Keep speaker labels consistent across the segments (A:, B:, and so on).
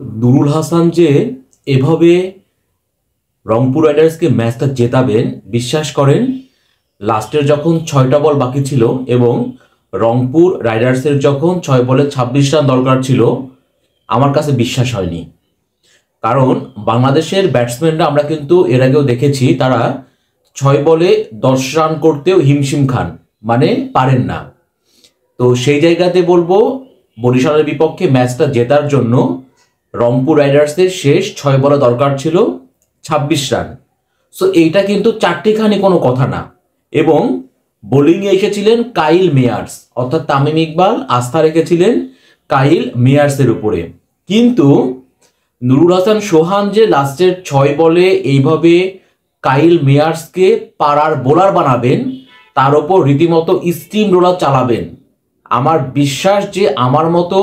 A: নুরুল হাসান যে এভাবে রংপুর রাইডার্সকে ম্যাচটা জেতাবেন বিশ্বাস করেন, লাস্টের যখন 6টা বল বাকি ছিল এবং রংপুর রাইডার্সের যখন 6 বলে 26 রান দরকার ছিল, আমার কাছে বিশ্বাস হয়নি। কারণ বাংলাদেশের ব্যাটসম্যানরা আমরা কিন্তু এর আগেও দেখেছি তারা 6 বলে 10 রান করতেও হিমশিম খান, মানে পারেন না। তো সেই জায়গাতে বলবো বরিশালের বিপক্ষে ম্যাচটা জেতার জন্য রংপুর রাইডার্সের শেষ 6 বলে দরকার ছিল 26 রান। সো এইটা কিন্তু চারটিখানি কোনো কথা না। এবং বোলিংয়ে এসেছিলেন কাইল মেয়ার্স, অর্থাৎ তামিম ইকবাল আস্থা রেখেছিলেন কাইল মেয়ার্সের উপরে। কিন্তু নুরুল হাসান সোহান যে লাস্টের 6 বলে এইভাবে কাইল মেয়ার্সকে পাড়ার বোলার বানাবেন, তার ওপর রীতিমতো স্টিম রোলার চালাবেন, আমার বিশ্বাস যে আমার মতো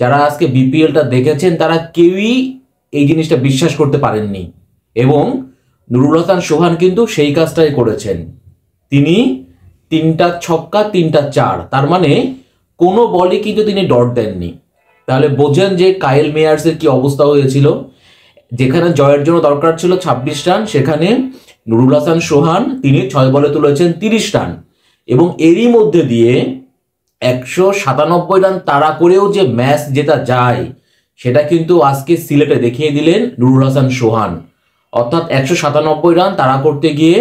A: যারা আজকে বিপিএলটা দেখেছেন তারা কেউই এই জিনিসটা বিশ্বাস করতে পারেননি। এবং নুরুল হাসান সোহান কিন্তু সেই কাজটাই করেছেন। তিনি 3টা ছক্কা 3টা 4, তার মানে কোনো বলে কিন্তু তিনি ডট দেননি। তাহলে বোঝেন যে কাইল মেয়ার্সের কি অবস্থা হয়েছিল। যেখানে জয়ের জন্য দরকার ছিল 26 রান, সেখানে নুরুল হাসান সোহান তিনি 6 বলে তুলেছেন 30 রান। এবং এরই মধ্যে দিয়ে 197 রান তাড়া করেও যে ম্যাচ জেতা যায় সেটা কিন্তু আজকে সিলেটে দেখিয়ে দিলেন নুরুল হাসান সোহান। অর্থাৎ 197 রান তাড়া করতে গিয়ে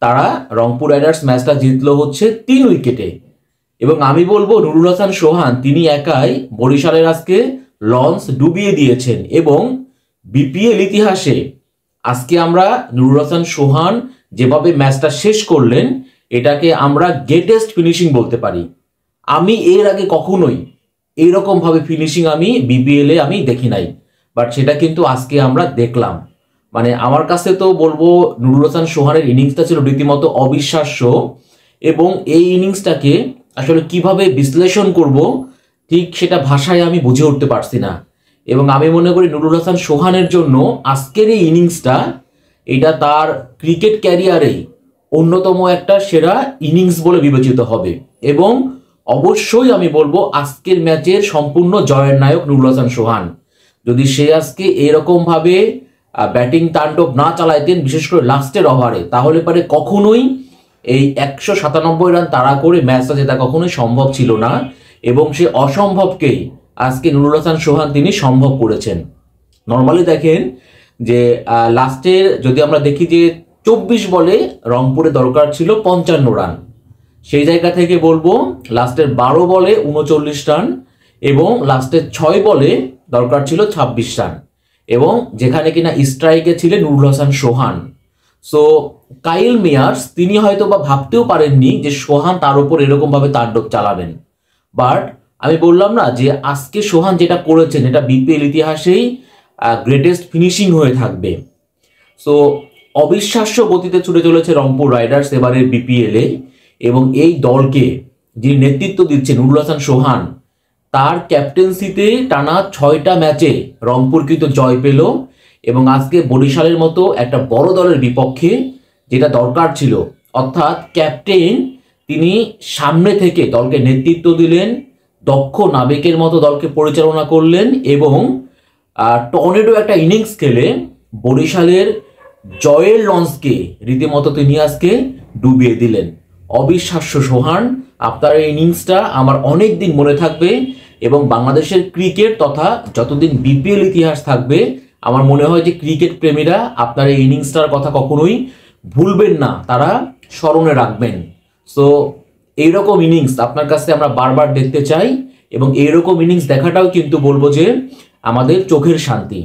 A: তারা রংপুর রাইডার্স ম্যাচটা জিতলো হচ্ছে 3 উইকেটে। এবং আমি বলবো নুরুল হাসান সোহান তিনি একাই বরিশালের আজকে লঞ্চ ডুবিয়ে দিয়েছেন। এবং বিপিএল ইতিহাসে আজকে আমরা নুরুল হাসান সোহান যেভাবে ম্যাচটা শেষ করলেন এটাকে আমরা গ্রেটেস্ট ফিনিশিং বলতে পারি। আমি এর আগে কখনোই এইরকম ভাবে ফিনিশিং আমি বিপিএল এ আমি দেখি নাই, বাট সেটা কিন্তু আজকে আমরা দেখলাম। মানে আমার কাছে তো বলবো নুরুল হাসান সোহানের ইনিংসটা ছিল রীতিমতো অবিশ্বাস্য। এবং এই ইনিংসটাকে আসলে কিভাবে বিশ্লেষণ করব ঠিক সেটা ভাষায় আমি বুঝে উঠতে পারছি না। এবং আমি মনে করি নুরুল হাসান সোহানের জন্য আজকের এই ইনিংসটা এটা তার ক্রিকেট ক্যারিয়ারেই অন্যতম একটা সেরা ইনিংস বলে বিবেচিত হবে। এবং অবশ্যই আমি বলবো আজকের ম্যাচের সম্পূর্ণ জয়ের নায়ক নুরুল হাসান সোহান। যদি সে আজকে এরকম ভাবে ব্যাটিং তাণ্ডব না চালাইতেন, বিশেষ করে লাস্টের ওভারে, তাহলে পারে কখনোই এই 197 রান তাড়া করে ম্যাচটা জেতা কখনোই সম্ভব ছিল না। এবং সে অসম্ভবকেই আজকে নুরুল হাসান সোহান তিনি সম্ভব করেছেন। নর্মালি দেখেন যে লাস্টের যদি আমরা দেখি যে 24 বলে রংপুরে দরকার ছিল 55 রান, সেই জায়গা থেকে বলবো লাস্টের 12 বলে 39 রান এবং লাস্টের 6 বলে দরকার ছিল 26 রান। এবং যেখানে কিনা স্ট্রাইকে ছিলেন নুরুল হাসান সোহান। সো কাইল মেয়ার্স তিনি হয়তো বা ভাবতেও পারেননি যে সোহান তার উপর এরকম ভাবে তাণ্ডব চালাবেন। বাট আমি বললাম না যে আজকে সোহান যেটা করেছেন এটা বিপিএল ইতিহাসেই গ্রেটেস্ট ফিনিশিং হয়ে থাকবে। সো অবিশ্বাস্য গতিতে ছুটে চলেছে রংপুর রাইডার্স এবারের বিপিএল এ। এবং এই দলকে যিনি নেতৃত্ব দিচ্ছেন নুরুল হাসান সোহান, তার ক্যাপ্টেন্সিতে টানা 6টা ম্যাচে রংপুর কিন্তু জয় পেল। এবং আজকে বরিশালের মতো একটা বড় দলের বিপক্ষে যেটা দরকার ছিল, অর্থাৎ ক্যাপ্টেন তিনি সামনে থেকে দলকে নেতৃত্ব দিলেন, দক্ষ নাবিকের মতো দলকে পরিচালনা করলেন এবং টর্নেডো একটা ইনিংস খেলে বরিশালের জয়ের লঞ্চকে রীতিমতো তিনি আজকে ডুবিয়ে দিলেন। অবিশ্বাস্য সোহান, আপনার এই ইনিংসটা আমার অনেক দিন মনে থাকবে এবং বাংলাদেশের ক্রিকেট তথা যতদিন বিপিএল ইতিহাস থাকবে আমার মনে হয় যে ক্রিকেট প্রেমীরা আপনার এই ইনিংসটার কথা কখনোই ভুলবেন না, তারা স্মরণে রাখবেন। সো এইরকম ইনিংস আপনার কাছে আমরা বারবার দেখতে চাই এবং এইরকম ইনিংস দেখাটাও কিন্তু বলবো যে আমাদের চোখের শান্তি।